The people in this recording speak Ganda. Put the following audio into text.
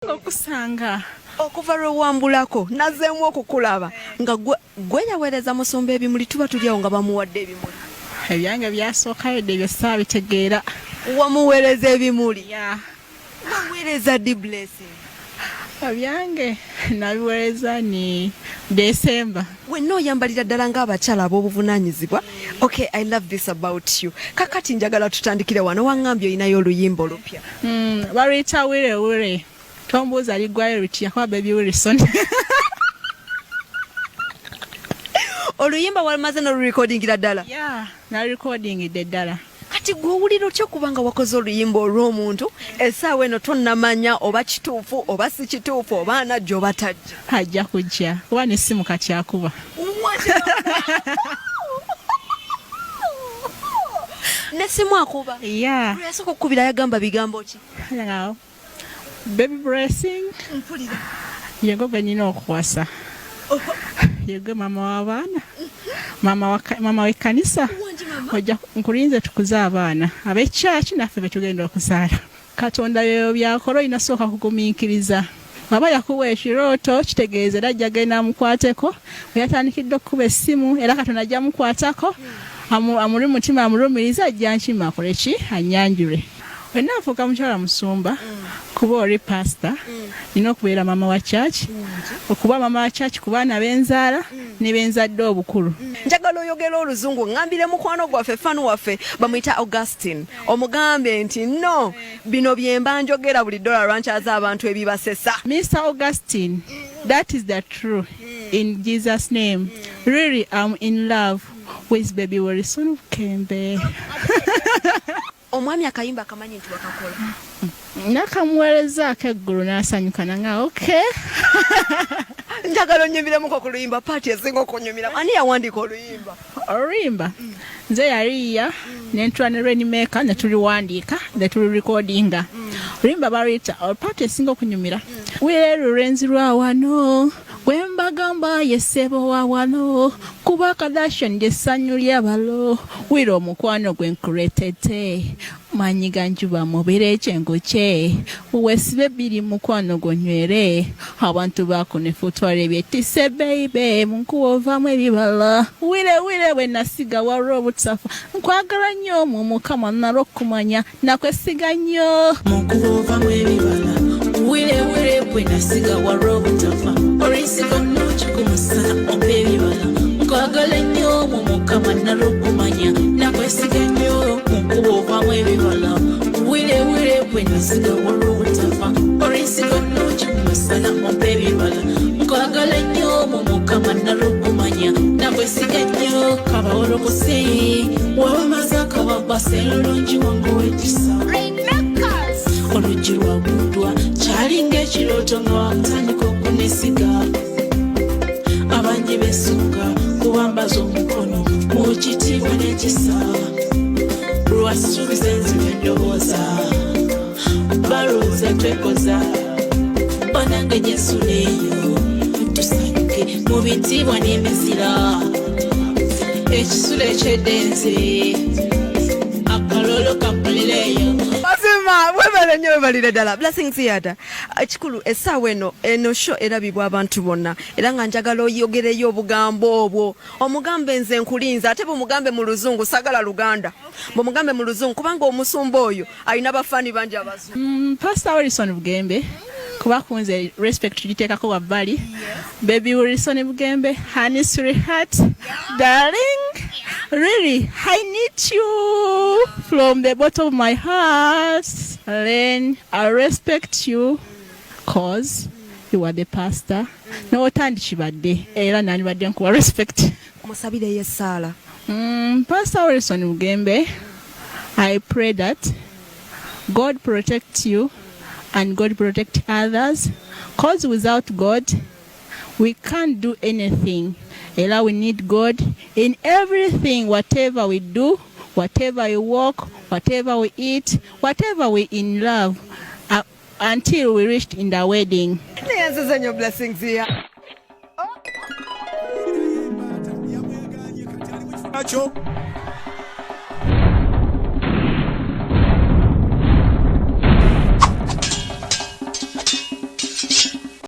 Okusanga okuva lwe wambulako nazeemu okukulaba nga gwe yaweereza musumba ebimuli tuba tulyawo nga bamuwadde ebimuli. ebyange byasookayo ebyo bye saabitegeera. Wamuweereza ebimuli? Yeah. Wamuweereza di blessing? Ebyange nabiweereza ni December. Wenna oyambalira ddala ng'abakyala ab'obuvunaanyizibwa. Okay, I love this about you. Kakati njagala tutandikire wano, waŋŋambye olinayo oluyimba olupya. Baluyita Wirewire. Tombuuza liggwayo lutya kwa Baby Wilson. Oluyimba wamaze n'olurecordingira ddala? Yeah, nalurecordingidde ddala. Kati gwe owulira otya okubanga wakoze oluyimba olw'omuntu essaawa eno tonnamanya oba kituufu oba si kituufu oba anajja oba tajja? Ajja kujja kuba n'essimu kati akuba. N'essimu akuba? Yeah. Lwe yasooka okukubira yagamba bigambo ki? Baby blessing. Mpulira. Yego gwe nnina okukwasa. Yego mama w'abaana. Mama w'ekkanisa. Ojja nkulinze tukuze abaana ab'ekyaki naffe be tugenda okuzaala. Katonda byo byakola olina sooka kugumiikiriza. Baba yakuwa ekirooto kitegeeze era ajja genda amukwateko. We yatandikidde okukuba essimu era Katonda ajja amukwatako. Amuli mutima amulumiriza ajja nkima akole ki annyanjule. Wenna afuuka mukyala musumba kuba oli pastor nina okubeera mama wa church okuba mama wa church ku baana b'enzaala ne b'enzadde obukulu. Njagala oyogera oluzungu ngambire mukwano gwaffe fanu waffe bamuyita Augustine omugambe nti no bino byemba njogera buli dola lwankyaza abantu ebibasesa. Mr. Augustine, that is the truth in Jesus name. Really, I'm in love with Baby Wilson Bugembe. Omwami akayimba akamanyi nti bakakola. Nakamuweerezaako eggulu n'asanyuka nanga okay. Njagala onyumiremu ku luyimba paati esinga okunyumira. Ani yawandiika oluyimba? Oluyimba nze yaliya n'entula ne Rainmaker ne tuliwandiika ne tulirecordinga. Oluyimba baluyita paati esinga okunyumira. Wire lulenzi lwa wano gwembagamba ye ssebo wa wano kuba Kardashian lye ssanyu ly'abalo wire omukwano gwe nkuleetedde manyiga njuba mubire ekyengo kye wesibe biri mukwano gonywere abantu bakunefu twale ebyetise baby munkuwa ovaamu ebibala wire bwe nasiga walwa obutafa nkwagala nnyo mu Mukama nalwo okumanya nakwesiga nnyo munkuwa ovaamu ebibala wire bwe nasiga walwa obutafa olisiga nnyo kikumusana ompe ebibala nkwagala nnyo mu Mukama nalwo okumanya nakwesiga nnyo munkuwa ovaamu ebibala wire bwe nasiga walwa obutafa olisiga nnyo kikumusana ompe ebibala nkwagala nnyo mu Mukama nalwo okumanya nakwesiga nnyo kabaolokose wabamaze akababase lulungi wangu wekisa oluggi lwaguddwa kyalinga ekirooto nga wakutandika okunesiga abangi besunga kubambaza omukono mu kitiibwa n'ekisa lwasuubiza enzima eddobooza balowooza twekoza onange gyesuleeyo tusanyuke mu bitiibwa n'emizira ekisulo eky'eddenze akalolo kakulireeyo. Mazima webale nnyo webalire ddala Blessing Theatre ekikulu essaawa eno show erabibwa abantu bonna era nga njagala oyogereyo obugambo obwo omugambe nze nkulinza ate bumugambe mu luzungu sagala Luganda bumugambe mu luzungu kubanga omusumba oyo alina bafaani bangi abazungu. Pastor Wilson Bugembe kuba kunze respect tugiteekako wabbali. Baby Wilson Bugembe honey sweetheart darling really I need you from the bottom of my heart. Then I respect you cause you are the pastor. No tandi kibadde era nani badde nkuwa respect. Musabire yessaala. Pastor Wilson Bugembe, I pray that God protect you and God protect others cause without God we can't do anything. Ella we need God in everything, whatever we do, whatever we walk, whatever we eat, whatever we in love, until we reached in the wedding. Your blessings here. Acho.